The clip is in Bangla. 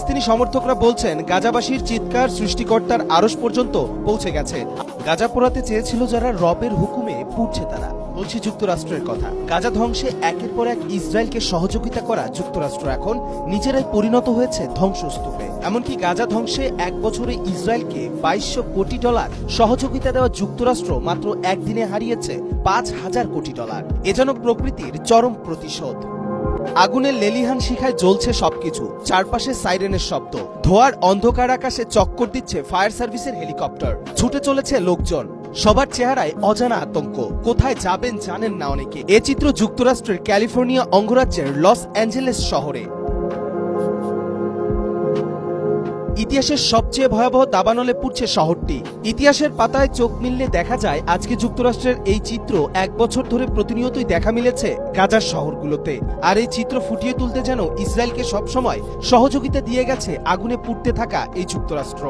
ফিলিস্তিনি সমর্থকরা বলছেন গাজাবাসীর চিৎকার সৃষ্টিকর্তার আরশ পর্যন্ত পৌঁছে গেছে। গাজা পোড়াতে চেয়েছিল যারা, রবের হুকুমে পুড়ছে তারা। বলছি যুক্তরাষ্ট্রের কথা। গাজা ধ্বংসে একের পর এক ইসরায়েলকে সহযোগিতা করা যুক্তরাষ্ট্র এখন নিজেরাই পরিণত হয়েছে ধ্বংসস্তূপে। এমনকি গাজা ধ্বংসে এক বছরে ইসরায়েলকে $2200 কোটি সহযোগিতা দেওয়া যুক্তরাষ্ট্র মাত্র একদিনে হারিয়েছে $5000 কোটি। এ যেন প্রকৃতির চরম প্রতিশোধ। আগুনের লেলিহান শিখায় জ্বলছে সবকিছু, চারপাশে সাইরেনের শব্দ, ধোঁয়ার অন্ধকার আকাশে চক্কর দিচ্ছে ফায়ার সার্ভিসের হেলিকপ্টার, ছুটে চলেছে লোকজন, সবার চেহারায় অজানা আতঙ্ক। কোথায় যাবেন জানেন না অনেকে। এ চিত্র যুক্তরাষ্ট্রের ক্যালিফোর্নিয়া অঙ্গরাজ্যের লস অ্যাঞ্জেলেস শহরে। ইতিহাসের সবচেয়ে ভয়াবহ দাবানলে পুড়ছে শহরটি। ইতিহাসের পাতায় চোখ মিললে দেখা যায় আজকে যুক্তরাষ্ট্রের এই চিত্র এক বছর ধরে প্রতিনিয়তই দেখা মিলেছে গাজার শহরগুলোতে। আর এই চিত্র ফুটিয়ে তুলতে যেন ইসরায়েলকে সবসময় সহযোগিতা দিয়ে গেছে আগুনে পুড়তে থাকা এই যুক্তরাষ্ট্র।